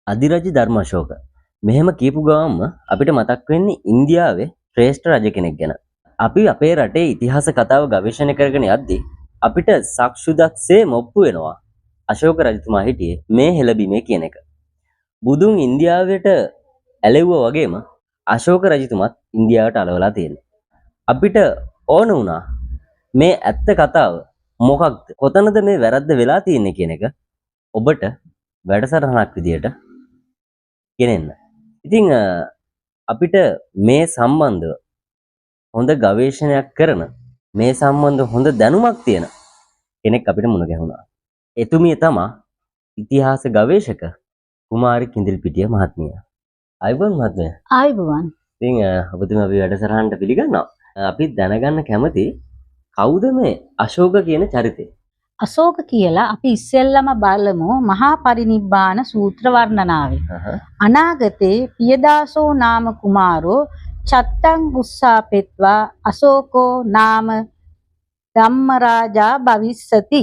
අධිරජ ධර්මාශෝක. මෙහෙම කියපු ගමන්ම අපිට මතක් වෙන්නේ ඉන්දියාවේ ශ්‍රේෂ්ඨ රජ කෙනෙක් ගැන. අපි අපේ රටේ ඉතිහාස කතාව ගවේෂණය කරගෙන යද්දී අපිට සක්සුදක්සේ මොප්පු වෙනවා අශෝක රජතුමා හිටියේ මේ හෙළබීමේ කියන එක. බුදුන් ඉන්දියාවට ඇලෙව්වා වගේම අශෝක රජතුමත් ඉන්දියාවට අලවලා තියෙනවා. අපිට ඕන වුණා මේ ඇත්ත කතාව මොකක්ද? කොතනද මේ වැරද්ද වෙලා තියෙන්නේ කියන එක ඔබට වැඩසටහනක් විදියට ගෙනෙන්න. ඉතින් අපිට මේ සම්බන්ධව හොඳ ගවේෂණයක් කරන මේ සම්බන්ධ හොඳ දැනුමක් තියෙන කෙනෙක් අපිට මුණ ගැහුණා. එතුමිය තමයි ඉතිහාස ගවේෂක කුමාරි කිඳිල්පිටිය මහත්මිය. ආයුබෝවන් මහත්මිය. ආයුබෝවන්. ඉතින් ඔබතුමා අපි වැඩසටහනට පිළිගන්නවා. අපි දැනගන්න කැමති කවුද මේ අශෝක කියන චරිතය? අශෝක කියලා අපි ඉස්සෙල්ලම බලමු මහා පරිනිබ්බාන සූත්‍ර වර්ණනාවේ. අනාගතේ පියදාසෝ නාම කුමාරෝ චත්තං උස්සාපෙත්වා අශෝකෝ නාම ධම්මරාජා භවිස්සති.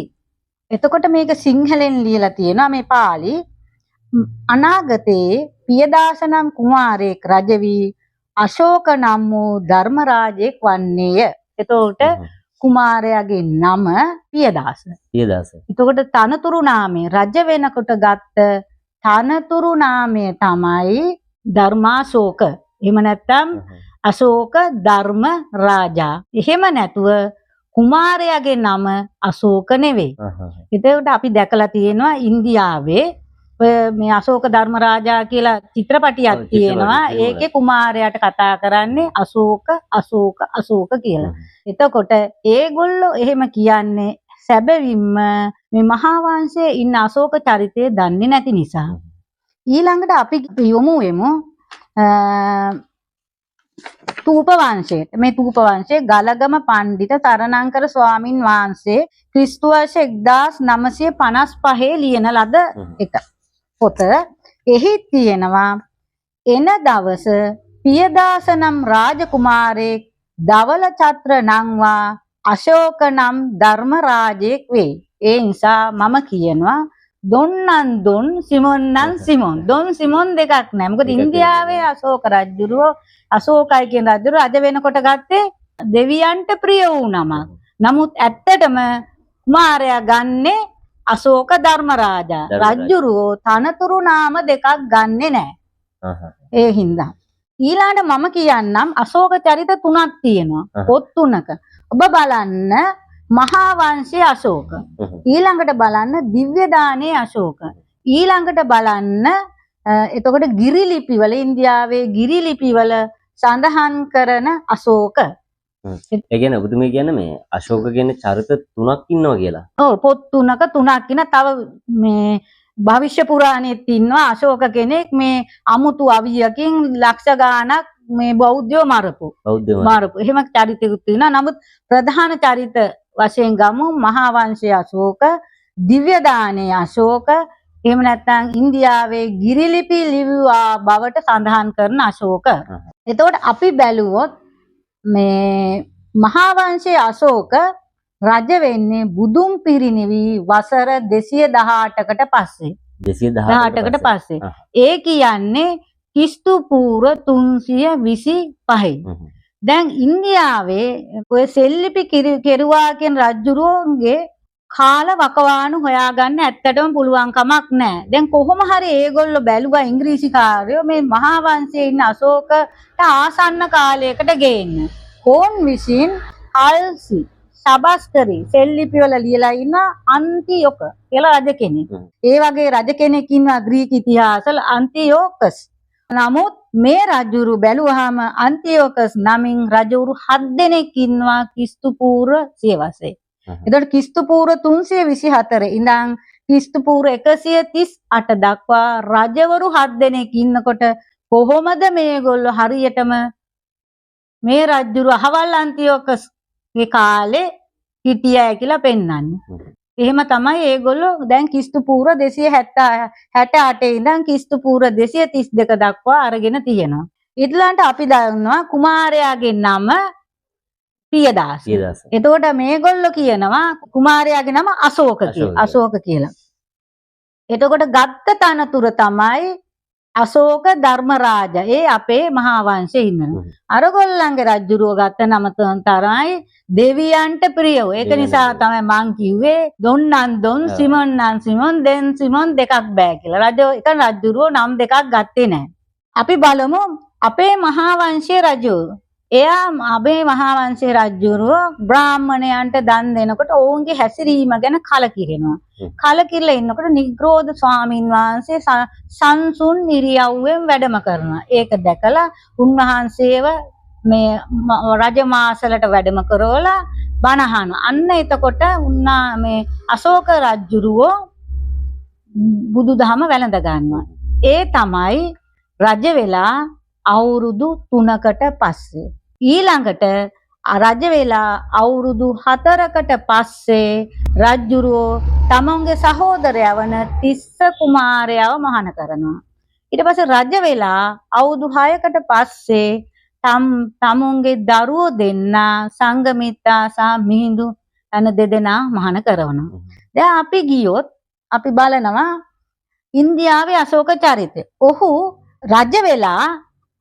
එතකොට මේක සිංහලෙන් ලියලා තියෙනවා මේ පාළි. අනාගතේ පියදාස නම් කුමාරයෙක් රජ වී අශෝක නම් වූ ධර්මරාජෙක් වන්නේය. එතකොට කුමාරයාගේ නම පියදාස. පියදාස. එතකොට තනතුරු නාමය රජ වෙනකොට ගත්ත තනතුරු නාමය තමයි ධර්මාශෝක. එහෙම නැත්නම් අශෝක ධර්ම රාජා. එහෙම නැතුව කුමාරයාගේ නම අශෝක නෙවෙයි. එතකොට අපි දැකලා තියෙනවා ඉන්දියාවේ මේ අශෝක ධර්ම රාජා කියලා චිත්‍රපටියක් තියෙනවා. ඒකේ කුමාරයාට කතා කරන්නේ අශෝක අශෝක අශෝක කියලා. එතකොට ඒගොල්ලෝ එහෙම කියන්නේ සැබවින්ම මේ මහා වංශයේ ඉන්න අශෝක චරිතය දන්නේ නැති නිසා. ඊළඟට අපි යොමු වෙමු තූප වංශයට. මේ තූප වංශයේ ගලගම පණ්ඩිත තරණංකර ස්වාමින් වහන්සේ ක්‍රිස්තු වර්ෂ 1955 ලියන ලද එක පොත. එහි තියෙනවා එන දවස පියදාස නම් රාජකුමාරයෙක් දවල චත්‍ර නංවා අශෝක නම් ධර්ම රාජයෙක් වෙයි. ඒ නිසා මම කියනවා දොන්නන් දොන් සිමොන්නන් සිමොන්. දොන් සිමොන් දෙකක් නෑ. මොකද ඉන්දියාවේ අශෝක රජුරෝ අශෝකයි කියන රජුරෝ රජ වෙනකොට ගත්තේ දෙවියන්ට ප්‍රිය වූ නමක්. නමුත් ඇත්තටම කුමාරයා ගන්නේ අශෝක ධර්ම රාජා. රජුරෝ තනතුරු නාම දෙකක් ගන්නෙ නෑ. ඒ හින්දා ඊළඟට මම කියන්නම් අශෝක චරිත 3ක් තියෙනවා. පොත් 3ක. ඔබ බලන්න මහා වංශයේ අශෝක. ඊළඟට බලන්න දිව්‍ය දානයේ අශෝක. ඊළඟට බලන්න එතකොට ගිරිලිපිවල ඉන්දියාවේ ගිරිලිපිවල සඳහන් කරන අශෝක. ඒ කියන්නේ ඔබතුමී කියන්නේ මේ අශෝක කියන චරිත 3ක් ඉන්නවා කියලා. ඔව් පොත් 3ක් ඉන්න තව මේ භවිෂ්‍ය පුරාණෙත් ඉන්නවා අශෝක කෙනෙක් මේ අමුතු අවියකින් ලක්ෂ ගාණක් මේ බෞද්ධයෝ මරපු. එහෙම චරිතෙකුත් තියෙනවා. නමුත් ප්‍රධාන චරිත වශයෙන් ගමු මහා වංශයේ අශෝක, දිව්‍ය දානයේ අශෝක, එහෙම නැත්නම් ඉන්දියාවේ ගිරිලිපි ලිව්වා බවට සඳහන් කරන අශෝක. එතකොට අපි බැලුවොත් මේ මහා වංශයේ අශෝක රජ වෙන්නේ බුදුන් පිරිනිවි වසර 218කට පස්සේ. 218කට පස්සේ. ඒ කියන්නේ ක්‍රිස්තු පූර්ව 325යි. දැන් ඉන්දියාවේ ඔය සෙල්ලිපි කෙරුවා කියන රජුරුවන්ගේ කාල වකවානු හොයාගන්න ඇත්තටම පුළුවන් කමක් නැහැ. දැන් කොහොම හරි ඒගොල්ලෝ බැලුවා ඉංග්‍රීසි කාර්යෝ මේ මහා වංශයේ ඉන්න අශෝකට ආසන්න කාලයකට ගේන්න. කෝන් විසින් අල්සි සබස්කරි සෙල්ලිපි වල ලියලා ඉන්න අන්තියොක කියලා රජ කෙනෙක්. ඒ වගේ රජ කෙනෙක් ඉන්නවා ග්‍රීක ඉතිහාසවල අන්තියෝකස්. නමුත් මේ රජුරු බැලුවාම අන්තියෝකස් නමින් රජවරු 7 දෙනෙක් ඉන්නවා ක්‍රිස්තු පූර්ව සියවසේ. එතකොට ක්‍රිස්තු පූර්ව 324 ඉඳන් ක්‍රිස්තු පූර්ව 138 දක්වා රජවරු 7 දෙනෙක් ඉන්නකොට කොහොමද මේගොල්ලෝ හරියටම මේ රජුරු අහවල් අන්තියෝකස් ගේ කාලේ හිටියයි කියලා පෙන්වන්නේ. එහෙම තමයි ඒගොල්ලෝ දැන් ක්‍රිස්තු පූර්ව 268 ඉඳන් ක්‍රිස්තු පූර්ව 232 දක්වා අරගෙන තියෙනවා. ඊළඟට අපි දන්නවා කුමාරයාගේ නම පියදාස. එතකොට මේගොල්ලෝ කියනවා කුමාරයාගේ නම අශෝක කියලා. එතකොට ගත්ත තනතුර තමයි අශෝක ධර්මරාජ ඒ අපේ මහා වංශයේ ඉන්නවා. අරගොල්ලන්ගේ රජුරුව ගත්ත නම තමයි දෙවියන්ට ප්‍රිය වූ. ඒක නිසා තමයි මං කිව්වේ දොන්නන් දොන් සිමොන්නන් සිමොන් දෙන් සිමොන් දෙකක් බෑ කියලා. එක රජුරුව නම් දෙකක් ගත්තේ නැහැ. අපි බලමු අපේ මහා වංශයේ රජු. එයා අපේ මහා වංශයේ රජුරුව බ්‍රාහ්මණයන්ට දන් දෙනකොට ඔවුන්ගේ හැසිරීම ගැන කලකිරෙනවා. කලකිරලා ඉන්නකොට නිග්‍රෝධ ස්වාමින් වහන්සේ සංසුන් ඉරියව්වෙන් වැඩම කරනවා. ඒක දැකලා උන්වහන්සේව මේ රජමාසලට වැඩම කරවලා බණ අහනවා. අන්න එතකොට මේ අශෝක රජුරුව බුදුදහම වැළඳ ගන්නවා. ඒ තමයි රජ වෙලා අවුරුදු 3කට පස්සේ. ඊළඟට රජ වෙලා අවුරුදු 4කට පස්සේ රජුරුව තමන්ගේ සහෝදරයා වන තිස්ස කුමාරයාව මහාන කරනවා. ඊට පස්සේ රජ වෙලා අවුරුදු 6කට පස්සේ තමුන්ගේ දරුවෝ දෙන්න සංගමිත්තා සහ මිහිඳු යන දෙදෙනා මහාන කරනවා. දැන් අපි ගියොත් අපි බලනවා ඉන්දියාවේ අශෝක චරිතය. ඔහු රජ වෙලා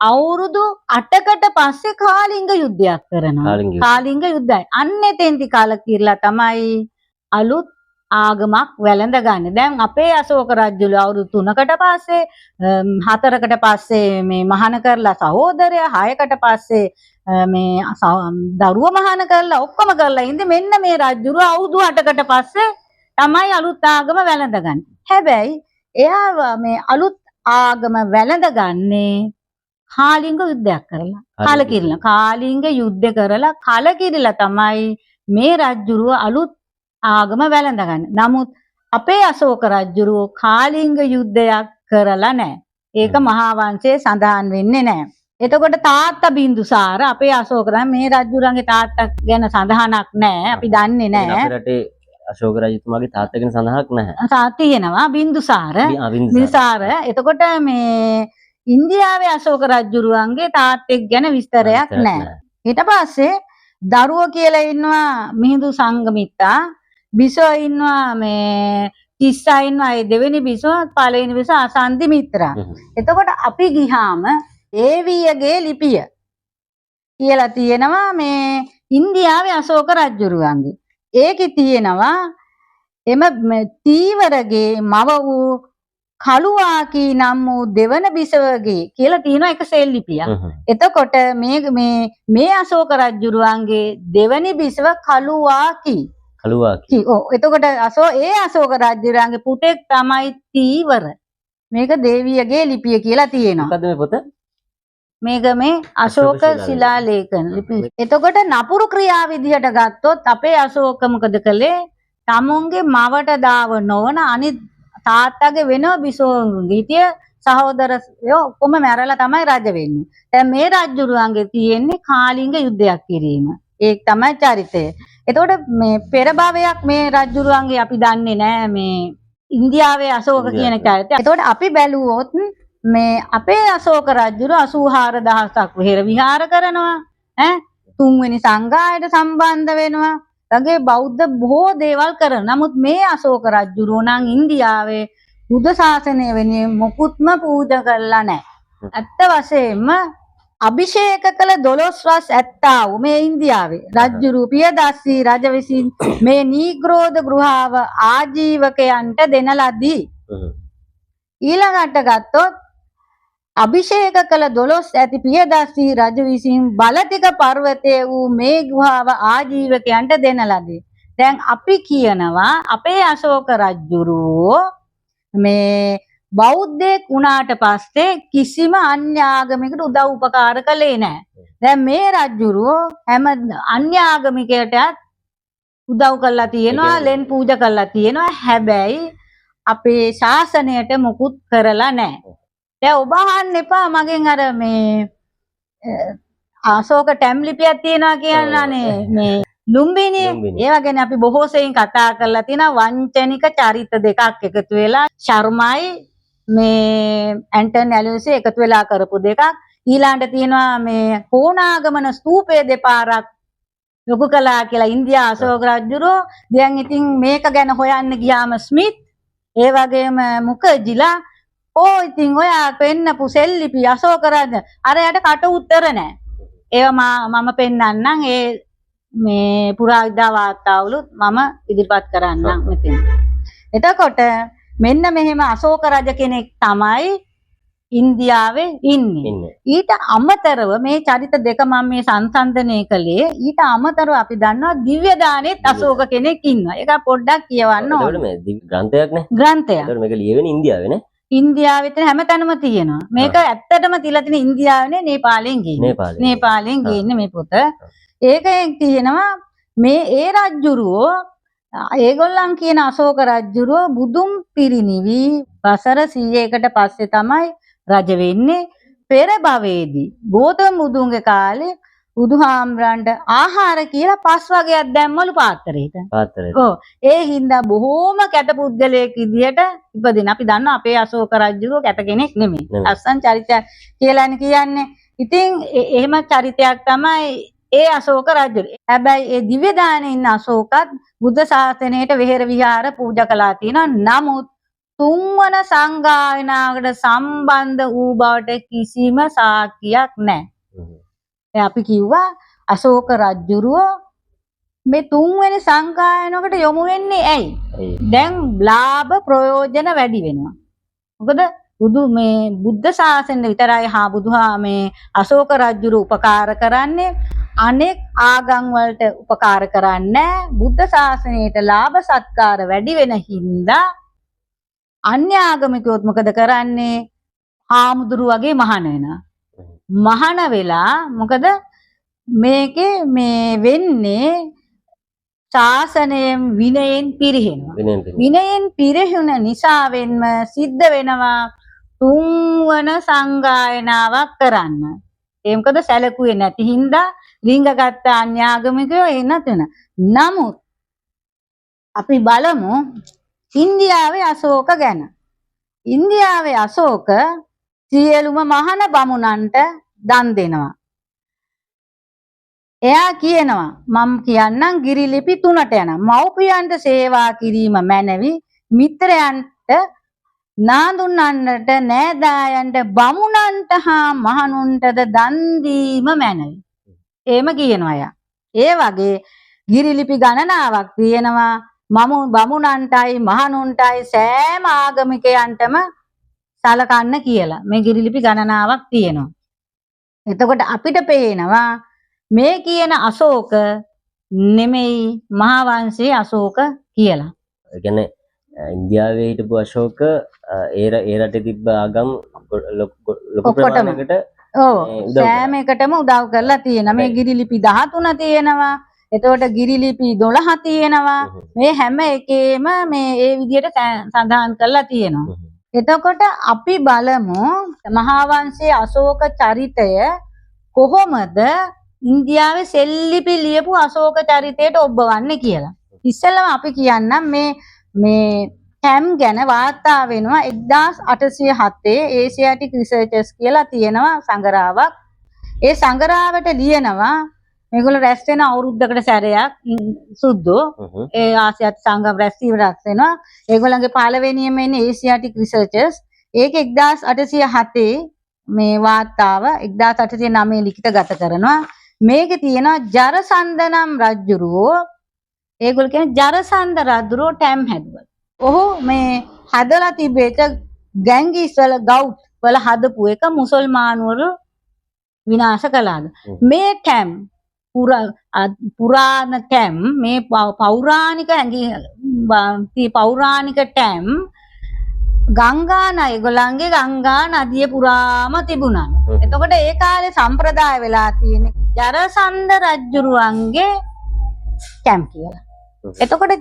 අවුරුදු 8කට පස්සේ කාලිංග යුද්ධයක් කරනවා. කාලිංග යුද්ධය. අන්න එතෙන්දි කලකිරලා තමයි අලුත් ආගමක් වැළඳ ගන්න. දැන් අපේ අශෝක රජුල අවුරුදු 3කට පස්සේ 4කට පස්සේ මේ මහාන කරලා සහෝදරයා 6කට පස්සේ මේ දරුව මහාන කරලා ඔක්කොම කරලා ඉඳි මෙන්න මේ රජුරු අවුරුදු 8කට පස්සේ තමයි අලුත් ආගම වැළඳ ගන්න. හැබැයි එයා මේ අලුත් ආගම වැළඳ ගන්නේ කාලිංග යුද්ධයක් කරලා. කාලිංග යුද්ධ කරලා කලකිරිලා තමයි මේ රජුරුව අලුත් ආගම වැළඳ ගන්න. නමුත් අපේ අශෝක රජුරුව කාලිංග යුද්ධයක් කරලා නැහැ. ඒක මහා වංශයේ සඳහන් වෙන්නේ නැහැ. එතකොට තාත්තා බින්දුසාර අපේ අශෝක මේ රජුරන්ගේ තාත්තා ගැන සඳහනක් නැහැ. අපි දන්නේ නැහැ. අපේ රටේ අශෝක රජතුමාගේ තාත්තා ගැන සඳහනක් නැහැ. තියෙනවා බින්දුසාර. බින්දුසාර. එතකොට මේ ඉන්දියාවේ අශෝක රජුරුවන්ගේ තාත්තෙක් ගැන විස්තරයක් නැහැ. ඊට පස්සේ දරුවෝ කියලා ඉන්නවා මිහිඳු සංගමිත්තා. බිසෝ ඉන්නවා මේ තිස්සා ඉන්නවා. ඒ දෙවෙනි බිසෝ පළවෙනි බිසෝ අසන්ති මිත්‍රා. එතකොට අපි ගිහාම ඒවියගේ ලිපිය කියලා තියෙනවා මේ ඉන්දියාවේ අශෝක රජුරුවන්ගේ. ඒකේ තියෙනවා එම තීවරගේ මව වූ කළුවාකී නම් වූ දෙවන බිසවගේ කියලා තියෙනවා එක සෙල් ලිපියක්. එතකොට මේ අශෝක රජුරුවන්ගේ දෙවනි බිසව කළුවාකී. එතකොට අශෝක රජුරුවන්ගේ පුතෙක් තමයි තීවර. මේක දේවියගේ ලිපිය කියලා තියෙනවා. මොකද මේ පොත? මේක මේ අශෝක ශිලා ලේඛන ලිපිය. එතකොට නපුරු ක්‍රියා විදිහට ගත්තොත් අපේ අශෝක මොකද කළේ? තමුන්ගේ මවට දාව නොවන අනිත් තාත්තගේ වෙනව බිසෝන්ගේ හිටිය සහෝදරයෝ ඔක්කොම මැරලා තමයි රජ වෙන්නේ. දැන් මේ රජුරුවන්ගේ තියෙන්නේ කාලිංග යුද්ධයක් කිරීම. ඒක තමයි චරිතය. එතකොට මේ පෙර භවයක් මේ රජුරුවන්ගේ අපි දන්නේ නැහැ මේ ඉන්දියාවේ අශෝක කියන චරිතය. එතකොට අපි බැලුවොත් මේ අපේ අශෝක රජුරු 84000ක් විහෙර විහාර කරනවා. තුන්වෙනි සංඝායට සම්බන්ධ වෙනවා. වගේ බෞද්ධ බොහෝ දේවල් කරන. නමුත් මේ අශෝක රජුරුව නම් ඉන්දියාවේ බුද්ධ ශාසනය වෙනුවෙන් මොකුත්ම පූජා කළා නැහැ. ඇත්ත වශයෙන්ම අභිෂේක කළ 12 වස් ඇත්තා වූ මේ ඉන්දියාවේ රජුරුව පියදස්සී රජ විසින් මේ නීග්‍රෝධ ගෘහාව ආජීවකයන්ට දෙන ලදී. ඊළඟට ගත්තොත් අභිෂේක කළ 12 ඇති පියදස්සී රජු විසින් බලතික පර්වතයේ වූ මේ ගුහාව ආජීවකයන්ට දෙන ලදී. දැන් අපි කියනවා අපේ අශෝක රජුරුව මේ බෞද්ධයෙක් වුණාට පස්සේ කිසිම අන්‍ය ආගමිකට උදව් උපකාර කළේ නැහැ. දැන් මේ රජුරුව හැම අන්‍ය ආගමිකයටත් උදව් කළා තියෙනවා, ලෙන් පූජා කළා තියෙනවා. හැබැයි අපේ ශාසනයට මුකුත් කරලා නැහැ. දැන් ඔබ අහන්න එපා මගෙන් අර මේ අශෝක ටැම් ලිපියක් තියෙනවා කියනනේ මේ ලුම්බිනි. ඒවා ගැන අපි බොහෝ සෙයින් කතා කරලා තියෙනවා. වංචනික චරිත දෙකක් එකතු වෙලා ශර්මයි මේ ඇන්ටන් ඇලවිස් එකතු වෙලා කරපු දෙකක්. ඊළඟට තියෙනවා මේ හෝනාගමන ස්තූපයේ දෙපාරක් ලොකු කළා කියලා ඉන්දියා අශෝක රජුරෝ. දැන් ඉතින් මේක ගැන හොයන්න ගියාම ස්මිත් ඒ වගේම මුඛර්ජිලා ඕ ඉතින් ඔයා පෙන්නපු සෙල්ලිපි අශෝක රජ අරයට කට උත්තර නැහැ. ඒවා මම පෙන්නන්නම් ඒ මේ පුරාවිද්‍යා වාර්තාවලුත් මම ඉදිරිපත් කරන්නම් මෙතන. එතකොට මෙන්න මෙහෙම අශෝක රජ කෙනෙක් තමයි ඉන්දියාවේ ඉන්නේ. ඊට අමතරව මේ චරිත දෙක මම මේ සංසන්දනය කළේ. ඊට අමතරව අපි දන්නවා දිව්‍ය දානෙත් අශෝක කෙනෙක් ඉන්නවා. ඒක පොඩ්ඩක් කියවන්න ඕනේ. ඒකට මේ ග්‍රන්ථයක් නේ. ග්‍රන්ථයක්. ඒකට මේක ලියවෙන්නේ ඉන්දියාවේ නේ. ඉන්දියාවේ තියෙන හැමතැනම තියෙනවා. මේක ඇත්තටම තියලා තියෙන ඉන්දියාවේ නේපාලෙන් ගිහින්. නේපාලෙන් ගිහින් මේ පොත. ඒකෙන් තියෙනවා මේ ඒ රජුරෝ ඒගොල්ලන් කියන අශෝක රජුරෝ බුදුන් පිරිනිවි වසර 100කට පස්සේ තමයි රජ වෙන්නේ. පෙර භවයේදී ගෞතම බුදුන්ගේ කාලේ බුදුහාමරන්ට ආහාර කියලා 5 වගේක් දැම්මලු පාත්‍රයට. ඔව්. ඒ හින්දා බොහෝම කැත පුද්ගලයෙක් විදියට ඉපදින. අපි දන්නවා අපේ අශෝක රජුරෝ කැත කෙනෙක් නෙමෙයි. අස්සන් චරිතයක් කියලානේ කියන්නේ. ඉතින් එහෙම චරිතයක් තමයි ඒ අශෝක රජුරෝ. හැබැයි ඒ දිව්‍ය දානේ ඉන්න අශෝකත් බුද්ධ ශාසනයට වෙහෙර විහාර පූජා කළා තියෙනවා. නමුත් තුන්වන සංගායනාවකට සම්බන්ධ වූ බවට කිසිම සාක්කියක් නැහැ. අපි කිව්වා අශෝක රජුරෝ මේ තුන්වෙනි සංගායනාවකට යොමු වෙන්නේ ඇයි? දැන් ලාභ ප්‍රයෝජන වැඩි වෙනවා. මොකද බුද්ධ ශාසනය විතරයි බුදුහා මේ අශෝක රජුරෝ උපකාර කරන්නේ. අනෙක් ආගම් වලට උපකාර කරන්නේ බුද්ධ ශාසනයට ලාභ සත්කාර වැඩි වෙන හින්දා අන්‍ය ආගමිකයොත් මොකද කරන්නේ? හාමුදුරු වගේ මහාන වෙනවා. මහාන වෙලා මොකද මේකේ මේ වෙන්නේ ශාසනයෙන් විනයෙන් පිරිහෙනවා. විනයෙන් පිරිහුණ නිසාවෙන්ම සිද්ධ වෙනවා තුන්වන සංගායනාවක් කරන්න. ඒ මොකද සැලකුවේ නැති හින්දා ලිංගගත අන්‍යාගමිකයෝ එන්නතන. නමුත් අපි බලමු ඉන්දියාවේ අශෝක ගැන. ඉන්දියාවේ අශෝක සියලුම මහාන බමුණන්ට දන් දෙනවා. එයා කියනවා මම කියන්නම් ගිරිලිපි 3ට යනවා. මව්පියන්ට සේවා කිරීම මැනවි. මිත්‍රයන්ට නාඳුනන්නට නෑදෑයන්ට බමුණන්ට හා මහණුන්ටද දන් දීම මැනවි. එහෙම කියනවා අය. ඒ වගේ ගිරිලිපි ගණනාවක් තියෙනවා. බමුණන්ටයි මහණුන්ටයි සෑම ආගමිකයන්ටම සලකන්න කියලා. මේ ගිරිලිපි ගණනාවක් තියෙනවා. එතකොට අපිට පේනවා මේ කියන අශෝක නෙමෙයි මහා වංශයේ අශෝක කියලා. ඒ කියන්නේ ඉන්දියාවේ හිටපු අශෝක ඒ රටේ තිබ්බ ආගම් ලොකු ප්‍රමාණයකට සෑම එකටම උදව් කරලා තියෙනවා. මේ ගිරිලිපි 13 තියෙනවා. එතකොට ගිරිලිපි 12 තියෙනවා. මේ හැම එකේම මේ ඒ විදිහට සඳහන් කරලා තියෙනවා. එතකොට අපි බලමු මහා වංශයේ අශෝක චරිතය කොහොමද ඉන්දියාවේ සෙල්ලිපි ලියපු අශෝක චරිතයට ඔබවන්නේ කියලා. ඉස්සෙල්ලාම අපි කියන්නම් මේ ටැම් ගැන වාර්තා වෙනවා 1807 ඒසියාටික් රිසර්චර්ස් කියලා තියෙනවා සංගරාවක්. ඒ සංගරාවට ලියනවා මේගොල්ලෝ රැස් වෙන අවුරුද්දකට සැරයක් සුද්ධෝ ඒ ආසියාතික සංගම රැස්වීම රැස් වෙනවා. ඒගොල්ලන්ගේ පළවෙනියම එන්නේ ඒසියාටික් රිසර්චර්ස්. ඒක 1807 මේ වාර්තාව 1809 ලිඛිතගත කරනවා. මේකේ තියෙනවා ජරසන්ද නම් රජුරෝ ඒගොල්ලෝ කියන්නේ ජරසන්ද රජුරෝ ටැම් හැදුවා. ඔහු මේ හදලා තිබෙච්ච ගැංගිස් වල ගවුට් වල හදපු එක මුසල්මානුවරු විනාශ කළාද? මේ ටැම් පුරාණ ටැම් මේ පෞරාණික ටැම් ගංගා ඒගොල්ලන්ගේ ගංගා නදිය පුරාම තිබුණා. එතකොට ඒ කාලේ සම්ප්‍රදාය වෙලා තියෙන ජරසන්ද රජුරුවන්ගේ ටැම් කියලා. එතකොට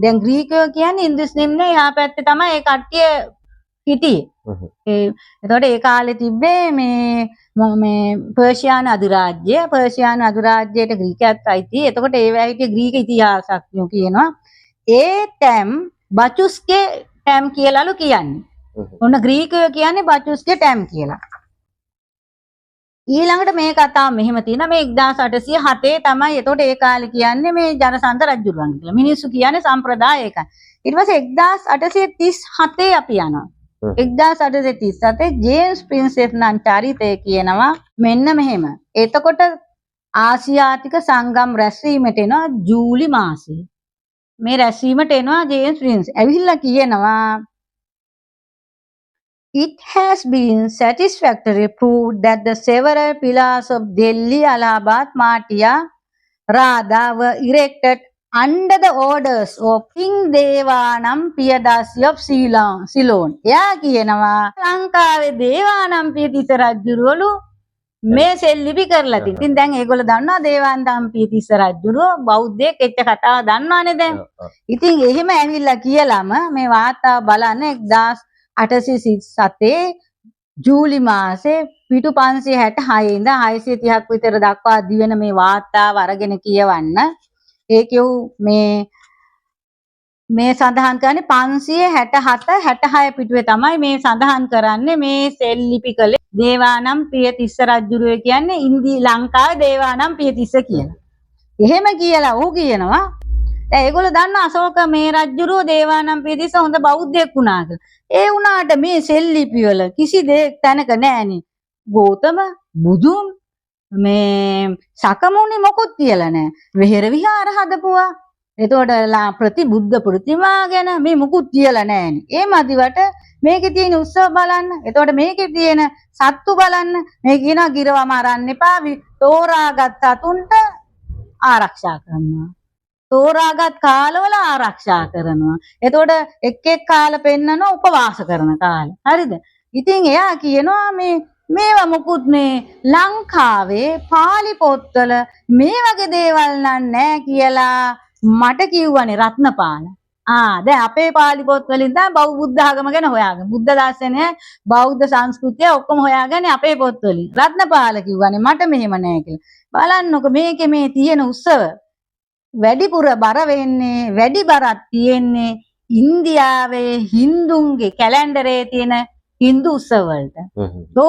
දැන් ග්‍රීකයෝ කියන්නේ ඉන්දුස් නිම්නේ යා පැත්තේ තමයි ඒ කට්ටිය හිටියේ. එතකොට ඒ කාලේ තිබ්බේ මේ පර්ෂියානු අධිරාජ්‍යයට ග්‍රීකයත් අයිති. එතකොට ඒවා හිටියේ ග්‍රීක ඉතිහාසඥයෝ කියනවා. ඒ ටැම් බචුස්ගේ ටැම් කියලාලු කියන්නේ. ඔන්න ග්‍රීකයෝ කියන්නේ බචුස්ගේ ටැම් කියලා. ඊළඟට මේ කතාව මෙහෙම තියෙනවා. මේ 1807 තමයි. එතකොට ඒ කාලේ කියන්නේ මේ ජනසන්ත රජුරුවන් කියලා. මිනිස්සු කියන්නේ සම්ප්‍රදාය එකයි. ඊට පස්සේ 1837 අපි යනවා. 1837 ජේම්ස් ප්‍රින්සෙස් නම් චරිතය කියනවා මෙන්න මෙහෙම. එතකොට ආසියාතික සංගම් රැස්වීමට එනවා ජූලි මාසයේ. මේ රැස්වීමට එනවා ජේම්ස් ප්‍රින්ස්. ඇවිල්ලා කියනවා It has been satisfactorily proved that the several pillars of Delhi, Allahabad, Matia, Radha were erected under the orders of King Devanam Piyadasi of Ceylon. එයා කියනවා ලංකාවේ දේවානම් පියතිස්ස රජුරවලු මේ සෙල්ලිපි කරලා තියෙනවා. ඉතින් දැන් ඒගොල්ලෝ දන්නවා දේවානම් පියතිස්ස රජුරෝ බෞද්ධයෙක් එච්ච කතාව දන්නවනේ දැන්. ඉතින් එහෙම ඇවිල්ලා කියලාම මේ වාර්තාව බලන්න 1837 ජූලි මාසේ පිටු 566 ඉඳන් 630ක් විතර දක්වා දිවෙන මේ වාර්තාව අරගෙන කියවන්න. ඒකෙව් මේ සඳහන් කරන්නේ 567 66 පිටුවේ තමයි මේ සඳහන් කරන්නේ මේ සෙල්ලිපි කළේ දේවානම් පියතිස්ස රජුරුවේ කියන්නේ ඉන්දී ලංකාවේ දේවානම් පියතිස්ස කියලා. එහෙම කියලා ඔහු කියනවා දැන් ඒගොල්ලෝ දන්න අශෝක මේ රජුරුව දේවානම් පියතිස්ස හොඳ බෞද්ධයෙක් වුණා කියලා. ඒ වුණාට මේ සෙල්ලිපි වල කිසි දෙයක් තැනක නැහැනේ. ගෞතම බුදුන් මේ සකමුණි මොකුත් කියලා නැහැ. වෙහෙර විහාර හදපුවා. එතකොට ප්‍රතිබුද්ධ ප්‍රතිමා ගැන මේ මුකුත් කියලා නැහැනේ. ඒ මදිවට මේකේ තියෙන උත්සව බලන්න. එතකොට මේකේ තියෙන සත්තු බලන්න. මේ කියනවා ගිරවම අරන්න එපා. තෝරාගත් සතුන්ට ආරක්ෂා කරනවා. තෝරාගත් කාලවල ආරක්ෂා කරනවා. එතකොට එක් කාල පෙන්නන උපවාස කරන කාල. හරිද? ඉතින් එයා කියනවා මේවා මුකුත් මේ ලංකාවේ පාලි පොත්වල මේ වගේ දේවල් නැහැ කියලා මට කිව්වනේ රත්නපාල. දැන් අපේ පාලි පොත් වලින් තමයි බෞද්ධ ආගම ගැන හොයාගෙන. බුද්ධ දර්ශනය, බෞද්ධ සංස්කෘතිය ඔක්කොම හොයාගන්නේ අපේ පොත් වලින්. රත්නපාල කිව්වනේ මට මෙහෙම නැහැ කියලා. බලන්නකො මේකේ මේ තියෙන උත්සව වැඩිපුර බර වෙන්නේ වැඩි බරක් තියෙන්නේ ඉන්දියාවේ හින්දුන්ගේ කැලෙන්ඩරේ තියෙන හින්දු උත්සව වලට.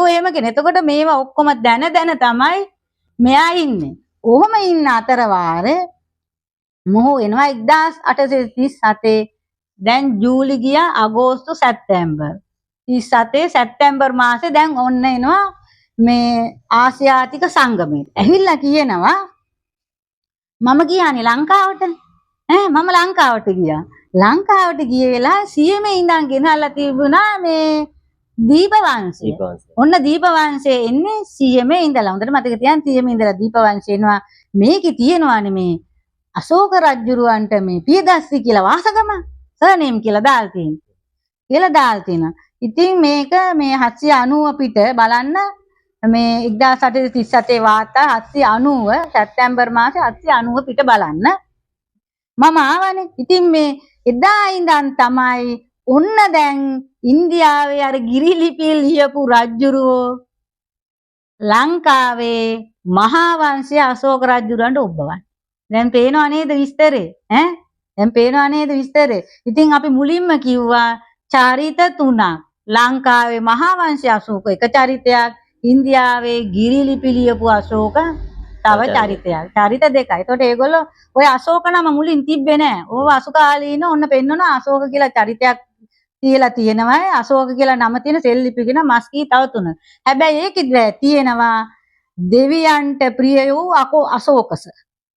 එහෙම කෙනෙක්. එතකොට මේවා ඔක්කොම දැන තමයි මෙයා ඉන්නේ. ඔහොම ඉන්න අතර වාරේ මොහු එනවා 1837 දැන් ජූලි ගියා අගෝස්තු සැප්තැම්බර් 37 සැප්තැම්බර් මාසේ දැන් ඔන්න එනවා මේ ආසියාතික සංගමයට. ඇවිල්ලා කියනවා මම ගියානේ ලංකාවට. මම ලංකාවට ගියා. ලංකාවට ගිය වෙලාව සියමේ ඉඳන් ගෙනල්ලා තිබුණා මේ දීපවංශය. ඔන්න දීපවංශයේ එන්නේ සියමේ ඉඳලා. හොඳට මතක තියාගන්න සියමේ ඉඳලා දීපවංශය එනවා. මේකේ තියෙනවානේ මේ අශෝක රජුරවන්ට මේ පියදස්සි කියලා වාසගම සර්නේම් කියලා දාලා තියෙනවා. ඉතින් මේක මේ 790 පිට බලන්න මේ 1837 වාර්තා 790 සැප්තැම්බර් මාසේ 790 පිට බලන්න මම ආවනේ. ඉතින් මේ එදා ඉඳන් තමයි ඔන්න දැන් ඉන්දියාවේ අර ගිරිලිපි ලියපු රජුරෝ ලංකාවේ මහා වංශයේ අශෝක රජුරන්ට ඔබවන්නේ. දැන් පේනව නේද විස්තරේ? දැන් පේනව නේද විස්තරේ? ඉතින් අපි මුලින්ම කිව්වා චරිත තුනක්. ලංකාවේ මහා වංශයේ අශෝක එක චරිතයක්, ඉන්දියාවේ ගිරිලිපි ලියපු අශෝක තව චරිතයක්. චරිත දෙකයි. ඒතකොට ඒගොල්ලෝ ඔය අශෝක නම මුලින් තිබ්බේ නෑ. ඕව අසුකාලීන ඔන්න පෙන්වනවා අශෝක කියලා චරිතයක් තියලා තියෙනවා. අශෝක කියලා නම තියෙන සෙල්ලිපිගෙන මස්කී තව තුන. හැබැයි ඒකේ තියෙනවා දෙවියන්ට ප්‍රිය වූ අශෝකස.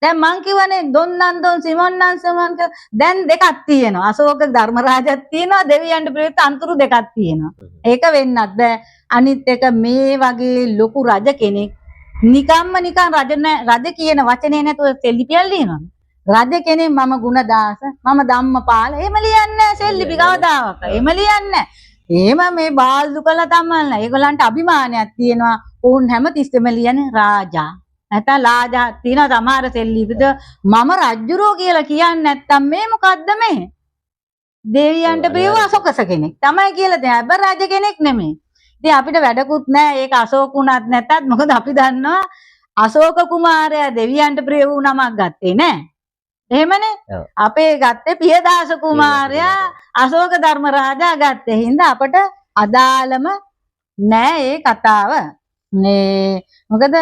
දැන් මං කියවනේ දොන්නන්දොන් සිමොන්නන් සමන් දැන් දෙකක් තියෙනවා. අශෝක ධර්මරාජක් තියෙනවා, දෙවියන්ට ප්‍රිය අන්තුරු දෙකක් තියෙනවා. ඒක වෙන්නත් බෑ. අනිත් එක මේ වගේ ලොකු රජ කෙනෙක් නිකන් රජ කියන වචනේ නැතුව සෙල්ලිපියක් ලියනවා. රජ කෙනෙක් මම ගුණදාස, මම ධම්මපාල එහෙම ලියන්නේ නැහැ සෙල්ලිපි කවදාවත්. එහෙම ලියන්නේ නැහැ. එහෙම මේ බාල්දු කළා තමයි. ඒගොල්ලන්ට අභිමානයක් තියෙනවා. ඕන් හැමතිස්සෙම ලියන්නේ රාජා. නැත්නම් ලාජා තියෙනවා සමහර සෙල්ලිපිද මම රජුරෝ කියලා කියන්නේ නැත්තම් මේ මොකද්ද මේ? දෙවියන්ට ප්‍රිය අශෝකස කෙනෙක් තමයි කියලා දැන් හැබැයි රජ කෙනෙක් නෙමෙයි. ඉතින් අපිට වැඩකුත් නැහැ. ඒක අශෝක උනත් නැත්තත් මොකද අපි දන්නවා අශෝක කුමාරයා දෙවියන්ට ප්‍රිය වූ නමක් ගත්තේ නැහැ. එහෙමනේ. අපේ ගත්තේ පියදාස කුමාරයා අශෝක ධර්මරාජා ගත්තේ. හින්දා අපට අදාළම නෑ ඒ කතාව. මේ මොකද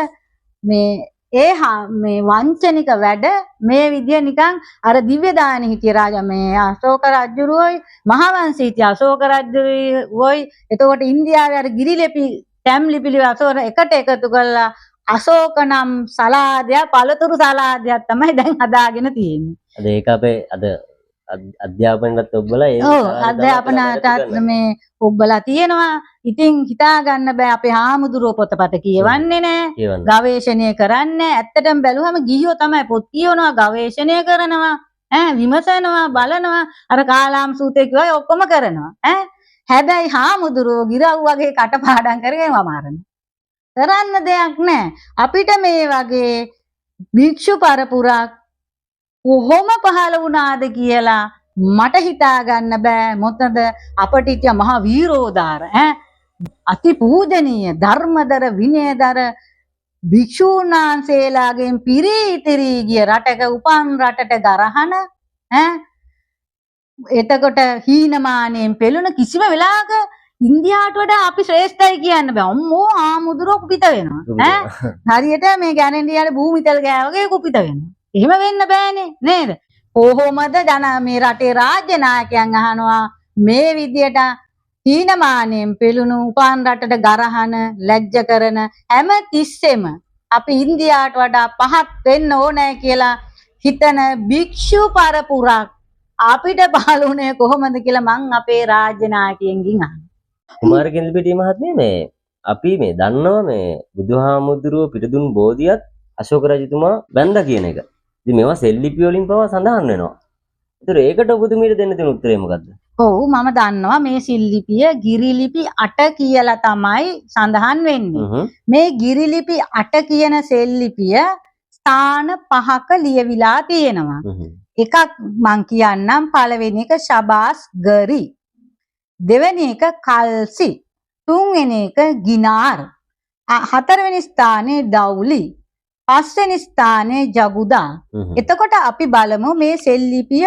මේ මේ වංචනික වැඩ මේ විදිය නිකන් අර දිව්‍ය දාන හිටිය රාජා මේ අශෝක රජුරුවයි මහාවංශී හිටිය අශෝක රජුරුවයි එතකොට ඉන්දියාවේ අර ගිරිලිපි ටැම් ලිපි අශෝක එකට එකතු කරලා අශෝක නම් සලාදයක් පළතුරු සලාදයක් තමයි දැන් හදාගෙන තියෙන්නේ. අද ඒක අපේ අද අධ්‍යාපනයත් ඔබලා ඒ අධ්‍යාපනයටත් මේ ඔබලා තියෙනවා. ඉතින් හිතා ගන්න බෑ අපේ හාමුදුරුවෝ පොතපත කියවන්නේ නෑ. ගවේෂණය කරන්නේ ඇත්තටම බැලුවම ගිහියෝ තමයි පොත් කියවනවා ගවේෂණය කරනවා විමසනවා බලනවා අර කාලාම් සූත්‍රය කියවයි ඔක්කොම කරනවා හැබැයි හාමුදුරුවෝ ගිරව් වගේ කටපාඩම් කරගෙන වමාරනවා. කරන්න දෙයක් නෑ. අපිට මේ වගේ භික්ෂු පරපුරක් කොහොම පහළ වුණාද කියලා මට හිතා ගන්න බෑ. මොකද අපිට ඉතිය මහා වීරෝදාර අති පූජනීය ධර්මදර විනයදර භික්ෂුන් වහන්සේලාගෙන් පිරිතිරි ගිය රටක උපන් රටට ගරහන එතකොට හීනමානයෙන් පෙළුණ කිසිම වෙලාවක ඉන්දියාවට වඩා අපි ශ්‍රේෂ්ඨයි කියන්න බෑ. අම්මෝ ආමුදුරෝ කුපිත වෙනවා. හරියට මේ ගැනෙන්ඩියාවේ භූමිතල් ගෑවගේ කුපිත වෙනවා. එහෙම වෙන්න බෑනේ නේද? කොහොමද මේ රටේ රාජ්‍ය නායකයන් අහනවා මේ විදියට හීනමානයෙන් පෙළුණු උපන් රටට ගරහන ලැජ්ජ කරන හැම තිස්සෙම අපි ඉන්දියාවට වඩා පහත් වෙන්න ඕනේ කියලා හිතන භික්ෂු පරපුරක් අපිට පහළුනේ කොහොමද කියලා මං අපේ රාජ්‍ය නායකයන්ගෙන් අහනවා. කුමාර කෙල්පිටිය මහත්මිය මේ අපි මේ දන්නවා මේ බුදුහාමුදුරුවෝ පිටදුන් බෝධියත් අශෝක රජතුමා වැන්දා කියන එක. ඉතින් මේවා සෙල්ලිපි වලින් පවා සඳහන් වෙනවා. ඒතර ඒකට ඔබතුමීට දෙන්න තියෙන උත්තරය මොකද්ද? ඔව් මම දන්නවා මේ සිල්ලිපිය ගිරිලිපි 8 කියලා තමයි සඳහන් වෙන්නේ. මේ ගිරිලිපි 8 කියන සෙල්ලිපිය ස්ථාන 5ක ලියවිලා තියෙනවා. එකක් මං කියන්නම් පළවෙනි එක ශබාස් ගරි. දෙවෙනි එක කල්සි. තුන්වෙනි එක ගිනාර්. හතරවෙනි ස්ථානයේ දවුලි. පස්වෙනි ස්ථානයේ ජගුදා. එතකොට අපි බලමු මේ සෙල්ලිපිය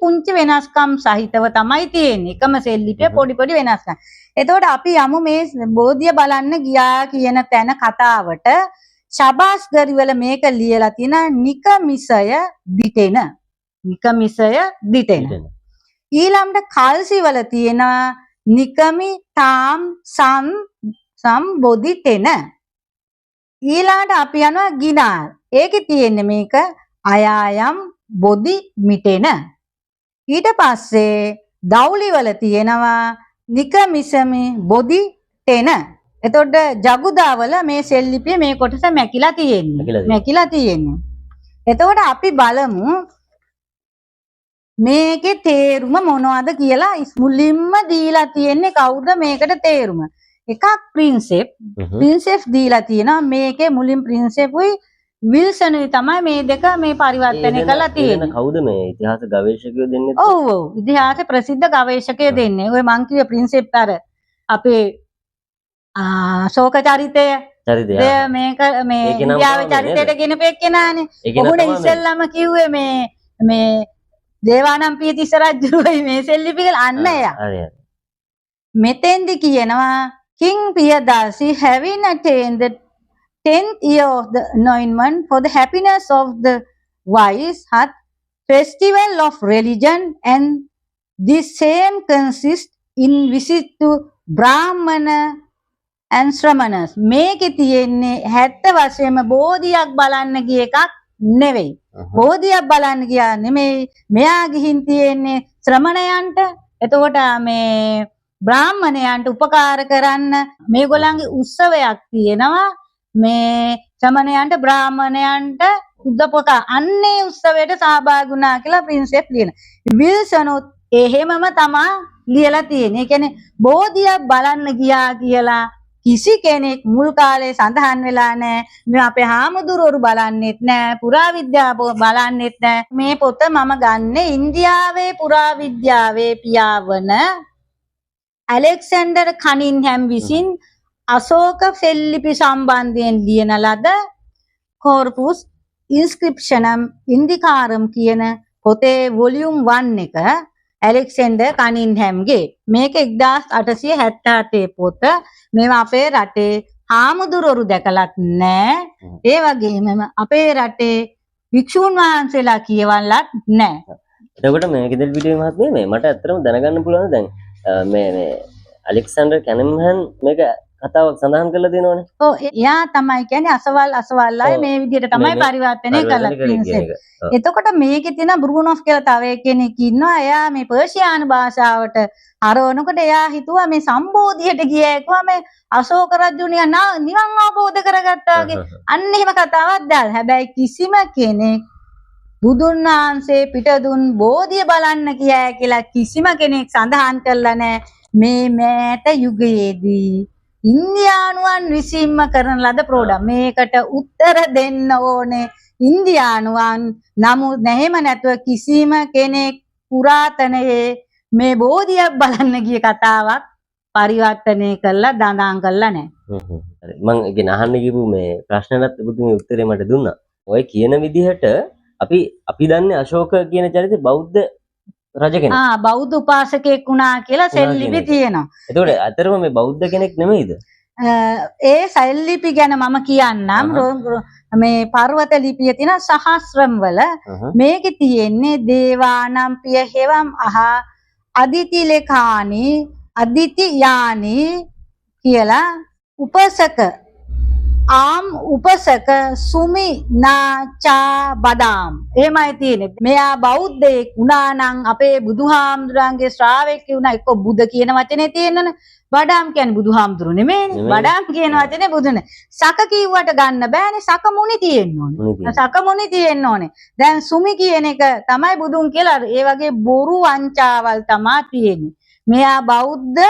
පුංචි වෙනස්කම් සහිතව තමයි තියෙන්නේ. එකම සෙල්ලිපිය පොඩි වෙනස්කම්. එතකොට අපි යමු මේ බෝධිය බලන්න ගියා කියන තැන කතාවට ශබාස් ගරි වල මේක ලියලා තියෙන නිකමිසය දිටෙන. නිකමිසය දිටෙන. ඊළඟට කල්සි වල තියෙනවා නිකමි තාම් සම්බොදිතෙන. ඊළාට අපි යනවා ගිනාර්. ඒකේ තියෙන්නේ මේක අයායම් බොදි මිටෙන. ඊට පස්සේ දවුලි වල තියෙනවා නිකමිසමි බොදි තෙන. එතකොට ජගුදා වල මේ සෙල්ලිපිය මේ කොටස මැකිලා තියෙන්නේ. එතකොට අපි බලමු මේකේ තේරුම මොනවද කියලා මුලින්ම දීලා තියෙන්නේ කවුද මේකට තේරුම? එකක් ප්‍රින්සෙප් දීලා තියෙනවා. මේකේ මුලින් ප්‍රින්සෙප්ුයි විල්සනුයි තමයි මේ දෙක මේ පරිවර්තනය කරලා තියෙන්නේ. කවුද මේ ඉතිහාස ගවේෂකයෝ දෙන්නේ? ඔව් ඉතිහාස ප්‍රසිද්ධ ගවේෂකයෝ දෙන්නේ. ඔය මං කිව්වේ ප්‍රින්සෙප් අර අපේ ශෝක චරිතය මේක මේ ඉන්දියාවේ චරිතයට ගෙනපු එක්කෙනානේ. ඔහුනේ ඉස්සෙල්ලාම කිව්වේ මේ දේවානම් පියතිස්ස රජුයි මේ සෙල්ලිපි කියලා අන්න එයා. මෙතෙන්දි කියනවා King Piyadasi having attained the 10th year of the anointment for the happiness of the wise hath festival of religion, and this same consists in visit to Brahmana and Shramanas. මේකේ තියෙන්නේ 70 වශයෙන්ම බෝධියක් බලන්න ගිය එකක් නෙවෙයි. බෝධියක් බලන්න ගියා නෙමෙයි. මෙයා ගිහින් තියෙන්නේ ශ්‍රමණයන්ට. එතකොට මේ බ්‍රාහ්මණයන්ට උපකාර කරන්න මේගොල්ලන්ගේ උත්සවයක් තියෙනවා. මේ ශ්‍රමණයන්ට බ්‍රාහ්මණයන්ට උදපොක අන්නේ උත්සවයට සහභාගී වුණා කියලා ප්‍රින්සෙප් ලියන. විල්සනුත් එහෙමම තමයි ලියලා තියෙන්නේ. ඒ කියන්නේ බෝධියක් බලන්න ගියා කියලා කිසි කෙනෙක් මුල් කාලේ සඳහන් වෙලා නැහැ. මේ අපේ හාමුදුරුවෝ බලන්නෙත් නැහැ. පුරාවිද්‍යාව බලන්නෙත් නැහැ. මේ පොත මම ගන්නෙ ඉන්දියාවේ පුරාවිද්‍යාවේ පියාවන ඇලෙක්සැන්ඩර් කනින්හැම් විසින් අශෝක සෙල්ලිපි සම්බන්ධයෙන් ලියන ලද කෝර්පුස් ඉන්ස්ක්‍රිප්ෂනම් ඉන්දිකාරම් කියන පොතේ වොලියුම් 1 එක ඇලෙක්සැන්ඩර් කනින්හැම්ගේ. මේක 1877 පොත. මේවා අපේ රටේ හාමුදුරුවරු දැකලත් නෑ. ඒ වගේම අපේ රටේ වික්ෂූන් වහන්සේලා කියවන්නත් නෑ. එතකොට මේ ගෙදර පිටුවේ මහත්මිය මේ මට ඇත්තටම දැනගන්න පුළුවන් දැන් මේ ඇලෙක්සැන්ඩර් කැනින්හම් මේක කතාවක් සඳහන් කරලා තියෙනවනේ. ඔව් එයා තමයි කියන්නේ අසවල් අය මේ විදිහට තමයි පරිවර්තනය කළා ප්‍රින්සෙස්. එතකොට මේකේ තියෙන බෘනොෆ් කියලා තව කෙනෙක් ඉන්නවා. එයා මේ පර්ෂියානු භාෂාවට හරවනකොට එයා හිතුවා මේ සම්බෝධියට ගියා මේ අශෝක රජු නිවන් අවබෝධ කරගත්තා වගේ. අන්න එහෙම කතාවක් දාලා. හැබැයි කිසිම කෙනෙක් බුදුන් වහන්සේ පිටදුන් බෝධිය බලන්න කියයි කියලා කිසිම කෙනෙක් සඳහන් කරලා නැහැ. මේ මෑත යුගයේදී ඉන්දියානුවන් විසින්ම කරන ලද ප්‍රෝඩම් මේකට උත්තර දෙන්න ඕනේ ඉන්දියානුවන්. නමුත් නැහෙම නැතුව කිසිම කෙනෙක් පුරාතනයේ මේ බෝධිය බලන්න ගිය කතාවක් පරිවර්තනය කරලා දඳාන් කරලා නැහැ. හරි මම ඉතින් අහන්න ගිහපු මේ ප්‍රශ්නකට ඔබතුමී උත්තරේ මට දුන්නා. ඔය කියන විදිහට අපි දන්නේ අශෝක කියන චරිතේ බෞද්ධ රජ කෙනෙක්. බෞද්ධ උපාසකෙක් වුණා කියලා සෙල්ලිපි තියෙනවා. එතකොට අතරම මේ බෞද්ධ කෙනෙක් නෙමෙයිද? ඒ සෙල්ලිපි ගැන මම කියන්නම්. මේ පර්වත ලිපිය තියෙන සහස්‍රම් වල මේකේ තියෙන්නේ දේවානම්පිය හේවම් අදිති ලේඛානි අදිති යානි කියලා උපසක උපසක සුමි නාචා බදාම් එහෙමයි තියෙන්නේ. මෙයා බෞද්ධයෙක් වුණා නම් අපේ බුදුහාමුදුරන්ගේ ශ්‍රාවකෙක් වුණා. එක්ක බුද කියන වචනේ තියෙනවනේ. බඩාම් කියන්නේ බුදුහාමුදුරු නෙමෙයිනේ. බඩාම් කියන වචනේ බුදුනේ. සක කිව්වට ගන්න බෑනේ. සක මුනි තියෙන්න ඕනේ. සක මුනි තියෙන්න ඕනේ. දැන් සුමි කියන එක තමයි බුදුන් කියලා. ඒ වගේ බොරු වංචාවල් තමයි තියෙන්නේ. මෙයා බෞද්ධ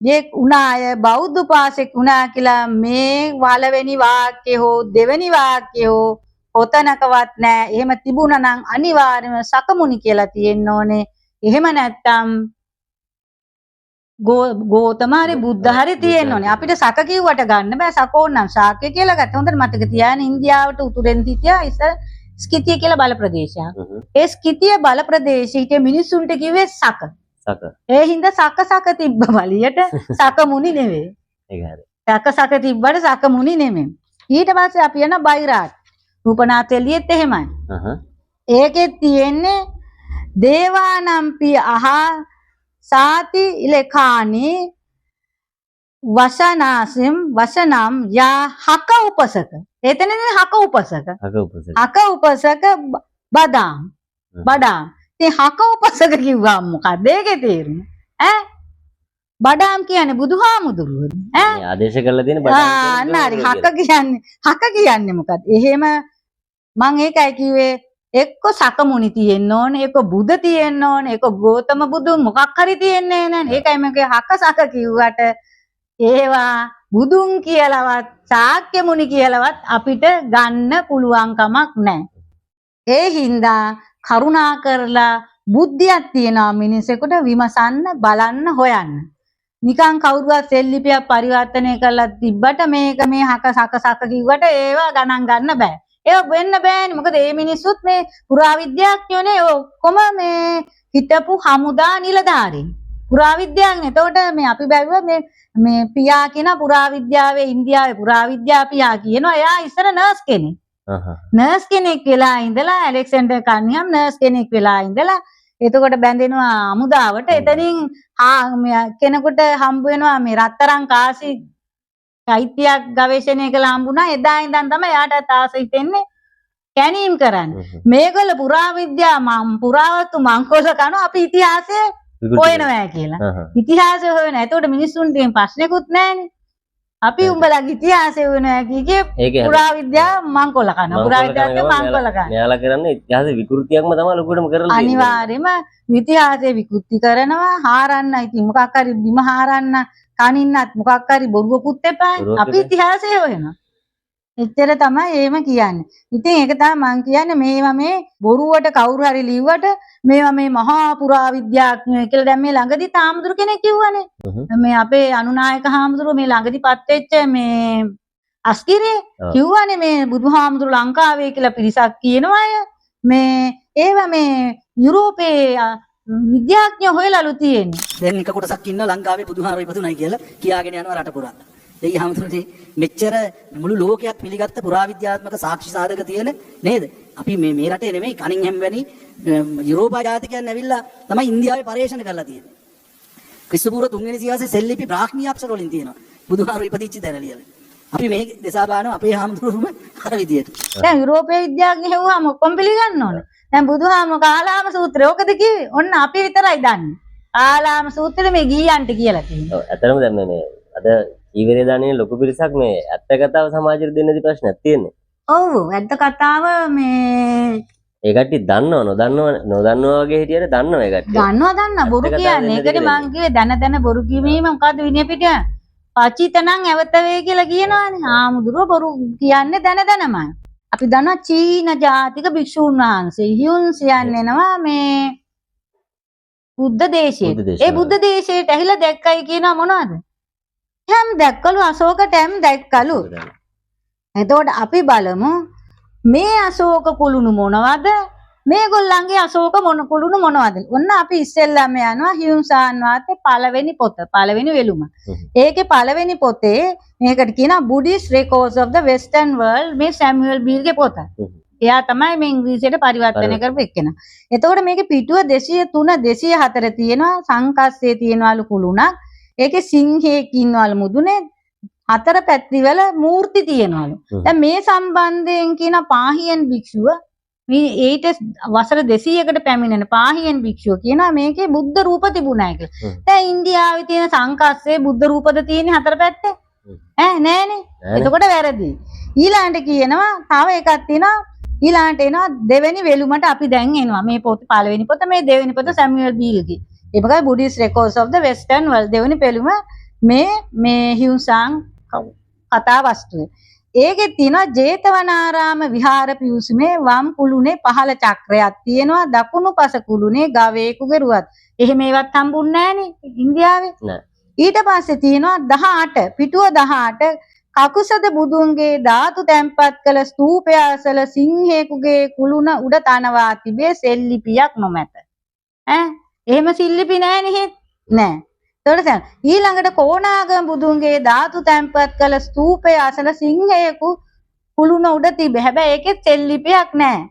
යෙක් උනාය බෞද්ධ උපාසක උනා කියලා මේ වලවෙනි වාක්‍ය හෝ දෙවෙනි වාක්‍ය හෝ කොතනකවත් නැහැ. එහෙම තිබුණා නම් අනිවාර්යයෙන්ම සකමුනි කියලා තියෙන්න ඕනේ. එහෙම නැත්තම් ගෝතමාරි බුද්ධ හරි තියෙන්න ඕනේ. අපිට සක කිව්වට ගන්න බෑ. සකෝන්නම් ශාක්‍ය කියලා ගත්ත. හොඳට මතක තියාගන්න ඉන්දියාවට උතුරෙන් හිටියා ඉස්සර ස්කිතිය කියලා බල ප්‍රදේශයක්. ඒ ස්කිතිය බල ප්‍රදේශයේ මිනිස්සුන්ට කිව්වේ සක. ඒ හින්දා සක තිබ්බ බලියට සක මුනි නෙවෙයි. ඒක හරි. සක තිබ්බට සක මුනි නෙමෙයි. ඊට පස්සේ අපි යන බයිරාට්. රූපනාථ එළියෙත් එහෙමයි. ඒකෙත් තියෙන්නේ දේවානම්පි සාති ලේඛානි වසනම් යා හක උපසක. එතනනේ හක උපසක. හක උපසක බදාම්. ඉතින් හක උපසක කිව්වම මොකද ඒකේ තේරුම? බඩාම් කියන්නේ බුදුහාමුදුරුවෝ. මේ ආදේශ කරලා තියෙන බඩාම් කියන්නේ හක කියන්නේ මොකද? එහෙම මම ඒකයි කිව්වේ එක්ක සකමුනි තියෙන්න ඕනේ, එක්ක බුද තියෙන්න ඕනේ, එක්ක ගෝතම බුදුන් මොකක් හරි තියෙන්නේ නැහැ. ඒකයි මම හක සක කිව්වට ඒවා බුදුන් කියලාවත් ශාක්‍ය මුනි කියලාවත් අපිට ගන්න පුළුවන් කමක් නැහැ. ඒ හින්දා කරුණා කරලා බුද්ධියක් තියන මිනිසෙකුට විමසන්න බලන්න හොයන්න. නිකන් කවුරුවත් සෙල්ලිපියක් පරිවර්තනය කරලා තිබ්බට මේක මේ හක සක කිව්වට ඒවා ගණන් ගන්න බෑ. ඒක වෙන්න බෑනේ. මොකද මේ මිනිස්සුත් මේ පුරාවිද්‍යාඥයෝනේ ඔක්කොම මේ හිටපු හමුදා නිලධාරීන්. පුරාවිද්‍යාඥයෝ. එතකොට මේ අපි බැලුවා මේ පියා කියන පුරාවිද්‍යාවේ ඉන්දියාවේ පුරාවිද්‍යා පියා කියනවා. එයා ඉස්සර නර්ස් කෙනෙක්. නර්ස් කෙනෙක් වෙලා ඉඳලා ඇලෙක්සැන්ඩර් කන්නිහම් නර්ස් කෙනෙක් වෙලා ඉඳලා එතකොට බැඳෙනවා අමුදාවට. එතනින් කෙනෙකුට හම්බ වෙනවා මේ රත්තරන් කාසි සාහිත්‍යයක් ගවේෂණය කළ හම්බුණා. එදා ඉඳන් තමයි යාට ආස හිතෙන්නේ කැනීම් කරන්න. මේගොල්ල පුරාවස්තු මංකොල්ල කරනවා අපි ඉතිහාසය හොයනවා කියලා. ඉතිහාසය හොයනවා. එතකොට මිනිස්සුන්ට ප්‍රශ්නකුත් නැහැනේ. අපි උඹලගේ ඉතිහාසය වෙනවා කියේ පුරාවිද්‍යාව මංකොල්ල කරනවා. පුරාවිද්‍යාවට මංකොල්ල කරනවා. මෙයාලා කරන්නේ ඉතිහාස විකෘතියක්ම තමයි ලොකුටම කරලා තියෙන්නේ. අනිවාර්යයෙන්ම ඉතිහාසය විකෘති කරනවා. හාරන්න ඉතින් මොකක් හරි බිම හාරන්න කනින්නත් මොකක් හරි බොරුවකුත් එපා. අපි ඉතිහාසය හොයනවා. එච්චර තමයි එහෙම කියන්නේ. ඉතින් ඒක තමයි මම කියන්නේ මේවා මේ බොරුවට කවුරු හරි ලිව්වට මේවා මේ මහා පුරාවිද්‍යාඥයෝ කියලා දැන් මේ ළඟදි තාමදුරු කෙනෙක් කිව්වනේ. මේ අපේ අනුනායක හාමුදුරුවෝ මේ ළඟදිපත් වෙච්ච මේ අස්කිරේ කිව්වනේ මේ බුදුහාමුදුරු ලංකාවේ කියලා පිරිසක් කියනවා අය. මේ ඒවා මේ යුරෝපයේ විද්‍යාඥයෝ හොයලාලු තියෙන්නේ. දැන් එක කොටසක් ඉන්න ලංකාවේ බුදුහාමුදුරු ඉපදුණයි කියලා කියාගෙන යනවා රට පුරා. දෙයි හැමතුනේ මෙච්චර මුළු ලෝකයක් පිළිගත්ත පුරාවිද්‍යාත්මක සාක්ෂි සාධක තියෙන නේද? අපි මේ රටේ නෙමෙයි කනින්හැම් වැනි යුරෝපා ජාතිකයන් ඇවිල්ලා තමයි ඉන්දියාවේ පරීක්ෂණ කරලා තියෙන්නේ. ක්‍රිස්තුපූර්ව 3 වෙනි සියවසේ සෙල්ලිපි බ්‍රාහ්මීය අක්ෂර වලින් තියෙනවා. බුදුහාමුදුරු ඉපදිච්ච තැන ලියලා. අපි මේ දෙසා බලනවා අපේ හාමුදුරුවම අර විදියට. දැන් යුරෝපයේ විද්‍යාඥයෝ හෙව්වාම ඔක්කොම පිළිගන්න ඕනේ. දැන් බුදුහාමුදුරු කාලාම සූත්‍රය ඕකද කිව්වේ? ඔන්න අපි විතරයි දන්නේ. කාලාම සූත්‍රෙ මේ ගීයන්ට කියලා තියෙනවා. ඔව් ඇත්තටම දැන් මේ අද ඊවරේ දානේ ලොකු පිරිසක් මේ ඇත්ත කතාව සමාජයට දෙන්නදී ප්‍රශ්නයක් තියෙන්නේ. ඔව් ඇත්ත කතාව මේ ඒ කට්ටිය නොදන්නවා වගේ හිටියට දන්නවා ඒ කට්ටිය. දන්නවා බොරු කියන්නේ. ඒකනේ මං කිව්වේ දැන බොරු කිවීම මොකද්ද විනය පිටය? පචිතනම් ඇවත වේ කියලා කියනවානේ. ආමුදුරෝ බොරු කියන්නේ දැනමයි. අපි දන්නවා චීන ජාතික භික්ෂුන් වහන්සේ හියුන්සියන් එනවා මේ බුද්ධ දේශයට. ඒ බුද්ධ දේශයට ඇහිලා දැක්කයි කියනවා මොනවද? හැම් දැක්කලු අශෝකට හැම් දැක්කලු. එතකොට අපි බලමු මේ අශෝක කුළුණු මොනවද? මේගොල්ලන්ගේ අශෝක කුළුණු මොනවද? ඔන්න අපි ඉස්සෙල්ලාම යනවා හියුන්සාන් වාතේ පළවෙනි පොත, පළවෙනි වෙලුම. ඒකේ පළවෙනි පොතේ මේකට කියනවා Buddhist Records of the Western World මේ සැමුවෙල් බීල්ගේ පොත. එයා තමයි මේ ඉංග්‍රීසියට පරිවර්තනය කරපු එක්කෙනා. එතකොට මේකේ පිටුව 203 204 තියෙනවා සංකස්සේ තියෙනවලු කුළුණක්. ඒකේ සිංහෙක් ඉන්නවලු මුදුනේ 4 පැතිවල මූර්ති තියෙනවලු. දැන් මේ සම්බන්ධයෙන් කියන පාහියන් භික්ෂුව මේ ඊට වසර 200කට පැමිණෙන පාහියන් භික්ෂුව කියනවා මේකේ බුද්ධ රූප තිබුණා කියලා. දැන් ඉන්දියාවේ තියෙන සංකස්සේ බුද්ධ රූපද තියෙන්නේ 4 පැත්තේ? නෑනේ. එතකොට වැරදි. ඊළඟට කියනවා තව එකක් තියෙනවා ඊළඟට එනවා දෙවෙනි වෙලුමට අපි දැන් එනවා මේ පොත පළවෙනි පොත මේ දෙවෙනි පොත සැමුවෙල් බීල්ගේ. ඒකයි Buddhist Records of the Western World දෙවෙනි පෙළුම මේ හියුන්සාන් කතා වස්තුවේ. ඒකේ තියෙනවා ජේතවනාරාම විහාර පියුසුමේ වම් කුළුණේ පහළ චක්‍රයක් තියෙනවා දකුණු පස කුළුණේ ගවේකුගේ රුවත්. එහෙම ඒවත් හම්බුන්නේ නැහනේ ඉන්දියාවේ. නෑ. ඊට පස්සේ තියෙනවා 18 පිටුව 18 කකුසද බුදුන්ගේ ධාතු තැන්පත් කළ ස්තූපය අසල සිංහෙකුගේ කුළුණ උඩ තනවා තිබේ සෙල්ලිපියක් නොමැත. එහෙම සිල්ලිපි නැහැ නේ නෑ. එතකොට ඊළඟට කොණාගම බුදුන්ගේ ධාතු තැන්පත් කළ ස්තූපය අසල සිංහයෙකු කුළුණ උඩ තිබේ. හැබැයි ඒකේ සෙල්ලිපියක් නැහැ.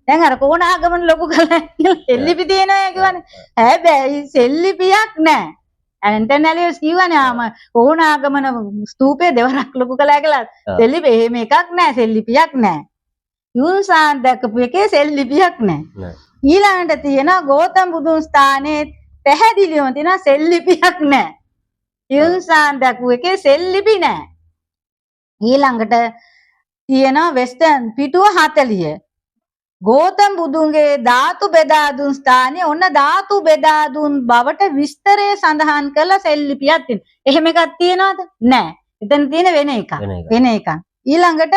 දැන් අර කොණාගමන ලොකු කළා කියලා සෙල්ලිපි තියෙනවා කියවනේ. හැබැයි සෙල්ලිපියක් නැහැ. ඇන්ටනැලියස් කියවනේ ආම කොණාගමන ස්තූපේ දෙවරක් ලොකු කළා කියලා සෙල්ලිපි එහෙම එකක් නැහැ සෙල්ලිපියක් නැහැ. යුන්සාන් දැකපු එකේ සෙල්ලිපියක් නැහැ. ඊළඟට තියෙනවා ගෞතම බුදුන් ස්ථානයේ පැහැදිලිවම තියෙනවා සෙල්ලිපියක් නැහැ. යුන්සාන් දැකපු එකේ සෙල්ලිපි නැහැ. ඊළඟට තියෙනවා වෙස්ටර්න් පිටුව 40. ගෞතම බුදුන්ගේ ධාතු බෙදා දුන් ස්ථානයේ ඔන්න ධාතු බෙදා දුන් බවට විස්තරය සඳහන් කළ සෙල්ලිපියක් තියෙනවා. එහෙම එකක් තියනවද? නැහැ. එතන තියෙන වෙන එකක්. වෙන එකක්. ඊළඟට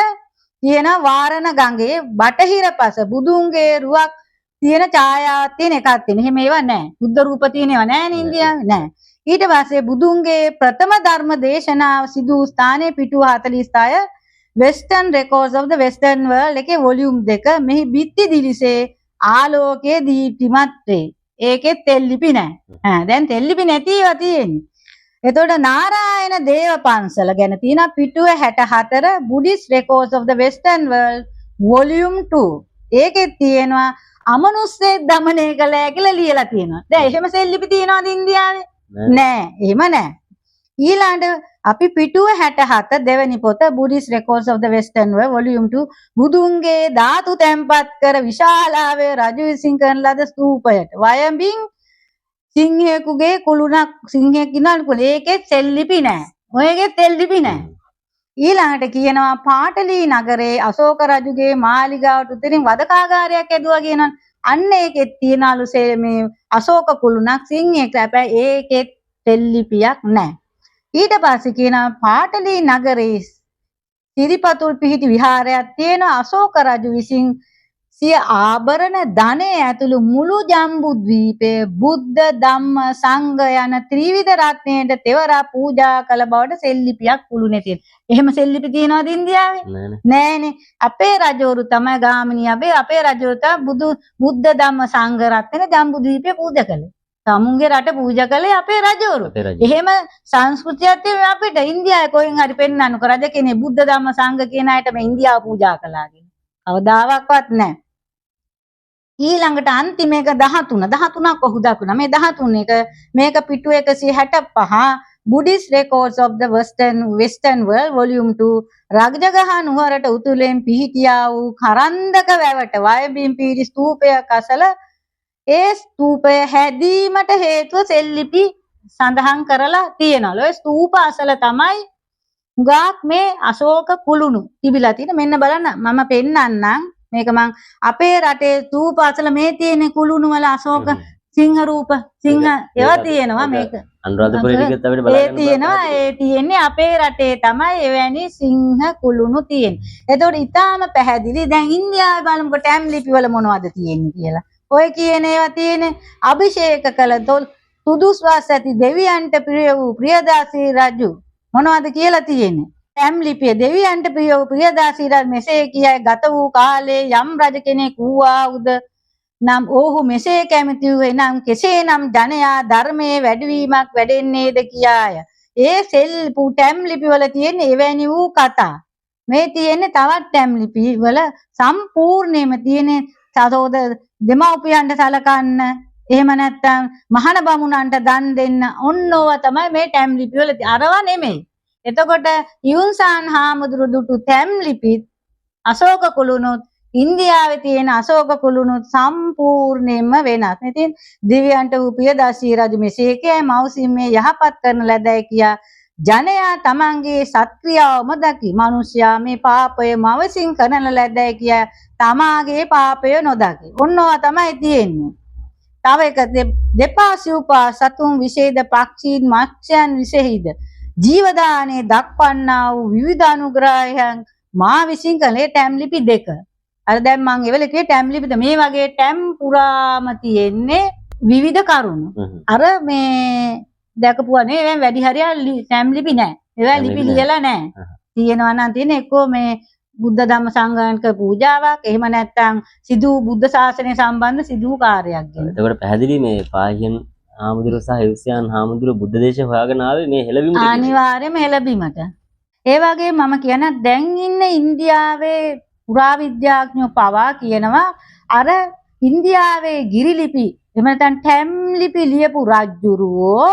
තියෙනවා වාරණ ගඟේ බටහිර පස බුදුන්ගේ රුවක් තියෙන ඡායාවක් තියෙන එකක් තියෙනවා. එහෙම ඒවා නැහැ. බුද්ධ රූප තියෙනව නැහැ නේ ඉන්දියාවේ. නැහැ. ඊට පස්සේ බුදුන්ගේ ප්‍රථම ධර්ම දේශනාව සිදු වූ ස්ථානයේ පිටුව 46 Western Records of the Western World එකේ වොලියුම් 2 මෙහි බිත්ති දිලිසේ ආලෝකයේ දීප්තිමත් වේ. ඒකේ තෙල්ලිපි නැහැ. දැන් තෙල්ලිපි නැති ඒවා තියෙන්නේ. එතකොට නාරායන දේව පන්සල ගැන තියෙන පිටුව 64 Buddhist Records of the Western World volume 2. ඒකේ තියෙනවා අමනුෂ්‍ය දමනය කළා කියලා ලියලා තියෙනවා. දැන් එහෙම සෙල්ලිපි තියනවාද ඉන්දියාවේ? නෑ. එහෙම නෑ. ඊළඟට අපි පිටුව 67 දෙවෙනි පොත Buddhist Records of the Western World volume 2 බුදුන්ගේ ධාතු තැන්පත් කර විශාලාවේ රජු විසින් කරන ලද ස්තූපයට වයඹින් සිංහෙකුගේ කුළුණක් සිංහෙක් ඉන්නවලු ඒකේ සෙල්ලිපි නෑ. ඔයගේ තෙල්ලිපි නෑ. ඊළඟට කියනවා පාටලී නගරේ අශෝක රජුගේ මාලිගාවට උතරින් වදකාගාරයක් ඇදුවා කියනවා. අන්න ඒකේ තියනලු මේ අශෝක කුළුණක් සිංහෙක්. හැබැයි ඒකේ තෙල්ලිපියක් නෑ. ඊට පස්සේ කියනවා පාටලී නගරේ සිරිපතුල් පිහිටි විහාරයක් තියෙන අශෝක රජු විසින් සිය ආභරණ ධනය ඇතුළු මුළු ජම්බු ද්වීපයේ බුද්ධ ධම්ම සංඝ යන ත්‍රිවිධ රත්නයට තෙවරා පූජා කළ බවට සෙල්ලිපියක් කුළුණේ තියෙනවා. එහෙම සෙල්ලිපි තියනවද ඉන්දියාවේ? නෑනේ. අපේ රජවරු තමයි ගාමිණී අපේ රජවරු තමයි බුද්ධ ධම්ම සංඝ රත්නේ ජම්බු ද්වීපේ පූජා කළේ. තමුන්ගේ රට පූජා කළේ අපේ රජවරු. එහෙම සංස්කෘතියත් අපිට ඉන්දියාවේ කොහෙන් හරි පෙන්වන්නකො රජ කෙනෙක් බුද්ධ ධම්ම සංඝ කියන අයට මේ ඉන්දියාව පූජා කළා කියන. කවදාවත් නැහැ. ඊළඟට අන්තිම එක 13ක් ඔහු දක්වනවා. මේ 13 එක මේක පිටු 165 Buddhist Records of the Western World Volume 2 රාගජගහ නුවරට උතුලෙන් පිහිටියා වූ කරන්දක වැවට වයබිම් පීරි ස්තූපයක් අසල ඒ ස්තූපය හැදීමට හේතුව සෙල්ලිපි සඳහන් කරලා තියෙනවා. ඔය ස්තූප අසල තමයි හුඟක් මේ අශෝක කුළුණු තිබිලා තියෙන. මෙන්න බලන්න මම පෙන්නන්නම්. මේක මං අපේ රටේ ස්තූප අසල මේ තියෙන කුළුණු වල අශෝක සිංහ රූප සිංහ ඒවා තියෙනවා. මේක අනුරාධපුරේ ටිකත් අපිට බලන්න තියෙනවා. ඒ තියෙන්නේ අපේ රටේ තමයි එවැනි සිංහ කුළුණු තියෙන්නේ. එතකොට ඊටාම පැහැදිලි. දැන් ඉන්දියාවේ බලමුකෝ ටැම් ලිපි වල මොනවද තියෙන්නේ කියලා. ඔය කියන ඒවා තියෙන්නේ අභිෂේක කළ සුදුස්වාස ඇති දෙවියන්ට ප්‍රිය වූ ප්‍රියදාසී රජු මොනවද කියලා තියෙන්නේ. ටැම් ලිපිය දෙවියන්ට ප්‍රිය වූ ප්‍රියදාසී රජු මෙසේ කියයි ගත වූ කාලේ යම් රජ කෙනෙක් වූවා උද නම් ඔහු මෙසේ කැමති වූ එනම් කෙසේනම් ජනයා ධර්මයේ වැඩිවීමක් වැඩෙන්නේද කියාය. ඒ සෙල් ටැම් ලිපි වල තියෙන එවැනි වූ කතා. මේ තියෙන්නේ තවත් ටැම් ලිපි වල සම්පූර්ණයෙන්ම තියෙන සතෝද දෙමව්පියන්ට සලකන්න එහෙම නැත්නම් මහාන බමුණන්ට දන් දෙන්න ඔන්නෝව තමයි මේ ටැම් ලිපි වල අරවා නෙමෙයි. එතකොට යුන්සාන් හාමුදුරු දුටු ටැම් ලිපිත් අශෝක කුළුණුත් ඉන්දියාවේ තියෙන අශෝක කුළුණුත් සම්පූර්ණයෙන්ම වෙනස්. ඉතින් දිව්‍යයන්ට වූ පියදාසී රජු මෙසේ කියයි මව්සින් මේ යහපත් කරන ලැබයි කියා ජනයා තමන්ගේ සත්ක්‍රියාවම දකි. මිනිසයා මේ පාපය මවසින් කරන ලැබයි කියා තමාගේ පාපය නොදකි. ඔන්නවා තමයි තියෙන්නේ. තව එක දෙපාසියුපා සතුන් විශේෂ පක්ෂීන් මත්ස්‍යයන් විශේෂිත ජීවදානයේ දක්වන්නා වූ විවිධ අනුග්‍රහයන් මා විසින් කළේ ටැම් ලිපි 2. අර දැන් මම එවල කිව්වේ ටැම් ලිපිද මේ වගේ ටැම් පුරාම තියෙන්නේ විවිධ කරුණු. අර මේ දැකපුවා නේ දැන් වැඩි හරියක් ටැම් ලිපි නැහැ. ඒවා ලිපි ලියලා නැහැ. තියෙනවා නම් තියෙන එක්කෝ මේ බුද්ධ ධම්ම සංඝායනික පූජාවක් එහෙම නැත්නම් සිදු බුද්ධ ශාසනය සම්බන්ධ සිදු කාර්යයක් ගැන. එතකොට පැහැදිලි මේ පාහියන් හාමුදුරුවෝ සහ එව්සියාන් හාමුදුරුවෝ බුද්ධ දේශය හොයාගෙන ආවේ මේ හෙළවීමට. අනිවාර්යයෙන්ම හෙළවීමට. ඒ වගේ මම කියන දැන් ඉන්න ඉන්දියාවේ පුරාවිද්‍යාඥයෝ පවා කියනවා අර ඉන්දියාවේ ගිරිලිපි එහෙම නැත්නම් ටැම් ලිපි ලියපු රජුරෝ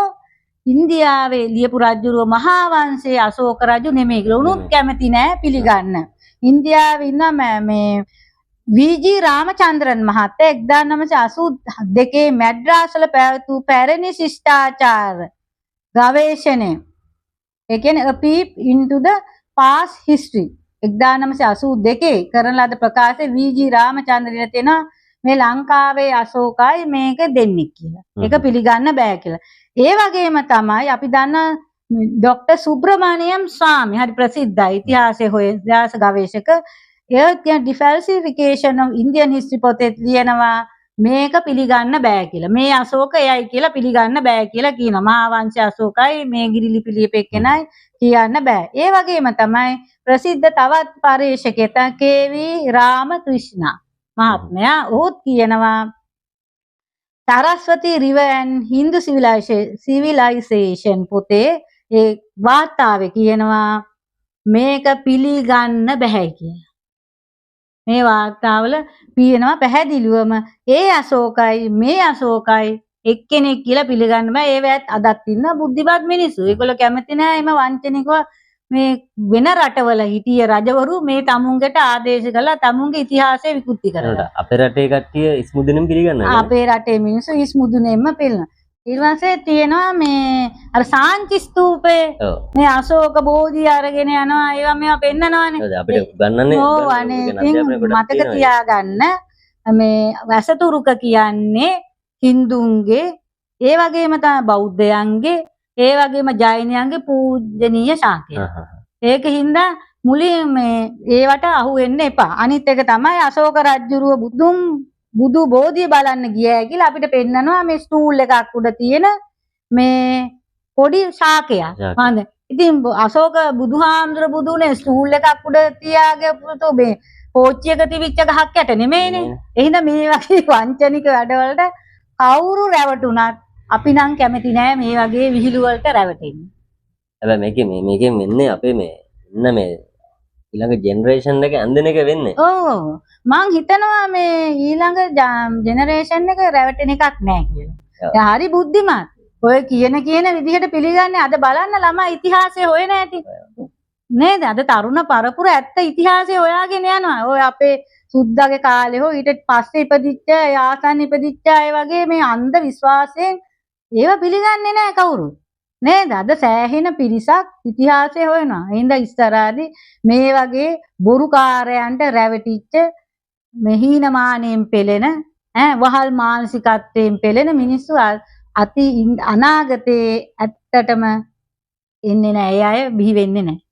ඉන්දියාවේ ලියපු රජුරෝ මහා වංශයේ අශෝක රජු නෙමෙයි කියලා උනුත් කැමති නෑ පිළිගන්න. ඉන්දියාවේ ඉන්න මේ වීජී රාමචන්ද්‍රන් මහත්තයා 1982 මැඩ්‍රාස් වල පැවතු පැරණි ශිෂ්ටාචාර ගවේෂණය ඒ කියන්නේ a peep into the past history 1982 කරන ලද ප්‍රකාශයේ වීජී රාමචන්ද්‍රන් තේන මේ ලංකාවේ අශෝකයි මේක දෙන්නේ කියලා. ඒක පිළිගන්න බෑ කියලා. ඒ වගේම තමයි අපි දන්න ડોક્ટર සුබ්‍රමණියම් ස්වාමී හරි ප්‍රසිද්ධයි ඉතිහාසයේ ඉතිහාස ගවේෂක. ඒ කියන ඩිෆල්සිෆිකේෂන් ඔෆ් ඉන්දියන් හිස්ටරි පොතේ ලියනවා මේක පිළිගන්න බෑ කියලා. මේ අශෝකයයි කියලා පිළිගන්න බෑ කියලා කියනවා. මහා වංශ අශෝකයි මේ ගිරිලිපි ලියපෙකනයි කියන්න බෑ. ඒ වගේම තමයි ප්‍රසිද්ධ තවත් පරිශකෙත කේ.වී. රාමකෘෂ්ණ මහත්මයා ඔහුත් කියනවා Saraswati river and Hindu civilization පොතේ ඒ වාර්තාවේ කියනවා මේක පිළිගන්න බෑ කියලා. මේ වාර්තාවල කියනවා පැහැදිලිවම ඒ අශෝකයි මේ අශෝකයි එක්කෙනෙක් කියලා පිළිගන්න බෑ. ඒවත් අදත් ඉන්න බුද්ධිමත් මිනිස්සු. ඒගොල්ලෝ කැමති නෑ එම වංචනිකව මේ වෙන රටවල හිටිය රජවරු මේ තමුන්ගට ආදේශ කළා තමුන්ගේ ඉතිහාසය විකෘති කරලා. අපේ රටේ කට්ටිය ඉස්මුදුනෙම පිළිගන්නවා. අපේ රටේ මිනිස්සු ඉස්මුදුනෙම පිළිගන්නවා. ඊට පස්සේ තියෙනවා මේ අර සාංචි ස්තූපේ මේ අශෝක බෝධිය අරගෙන යනවා ඒවා මේවා පෙන්නනවානේ. අපිට ගන්නන්නේ ඕ අනේ මතක තියාගන්න මේ වැසතුරුක කියන්නේ හින්දුන්ගේ ඒ වගේම තමයි බෞද්ධයන්ගේ ඒ වගේම ජෛනයන්ගේ පූජනීය ශාකය. ඒකින්ද මුලින් මේ ඒවට අහු වෙන්න එපා. අනිත් එක තමයි අශෝක රජුරුව බුදු බෝධිය බලන්න ගියා කියලා අපිට පෙන්නනවා මේ ස්ටූල් එකක් උඩ තියෙන මේ පොඩි ශාකයක්. හරිද? ඉතින් අශෝක බුදුහාමුදුර බුදුනේ ස්ටූල් එකක් උඩ තියාගේ පුතෝ මේ පෝච්චියක තිබිච්ච ගහක් යට නෙමෙයිනේ. එහෙනම් මේ වගේ වංචනික වැඩවලට කවුරු රැවටුණත් අපි නම් කැමති නෑ මේ වගේ විහිළු වලට රැවටෙන්න. හැබැයි මේකෙන් වෙන්නේ අපේ මේ ඉන්න මේ ඊළඟ ජෙනරේෂන් එක ඇඳෙන එක වෙන්නේ. ඔව් මං හිතනවා මේ ඊළඟ ජෙනරේෂන් එක රැවටෙන එකක් නෑ කියලා. දැන් හරි බුද්ධිමත්. ඔය කියන විදිහට පිළිගන්නේ අද බලන්න ළමයි ඉතිහාසය හොයන ඇති. නේද? අද තරුණ පරපුර ඇත්ත ඉතිහාසය හොයාගෙන යනවා. ඔය අපේ සුද්දාගේ කාලේ හෝ ඊට පස්සේ ඉපදිච්ච ආසන්න ඉපදිච්ච අය වගේ මේ අන්ධ විශ්වාසයෙන් ඒව පිළිගන්නේ නැහැ කවුරුත්. නේද? අද සෑහෙන පිරිසක් ඉතිහාසය හොයනවා. එහෙනම් ඉස්සරහදී මේ වගේ බොරුකාරයන්ට රැවටිච්ච මෙහීනමානයෙන් පෙළෙන වහල් මානසිකත්වයෙන් පෙළෙන මිනිස්සු අනාගතේ ඇත්තටම එන්නේ නැහැ. ඒ අය බිහි වෙන්නේ නැහැ.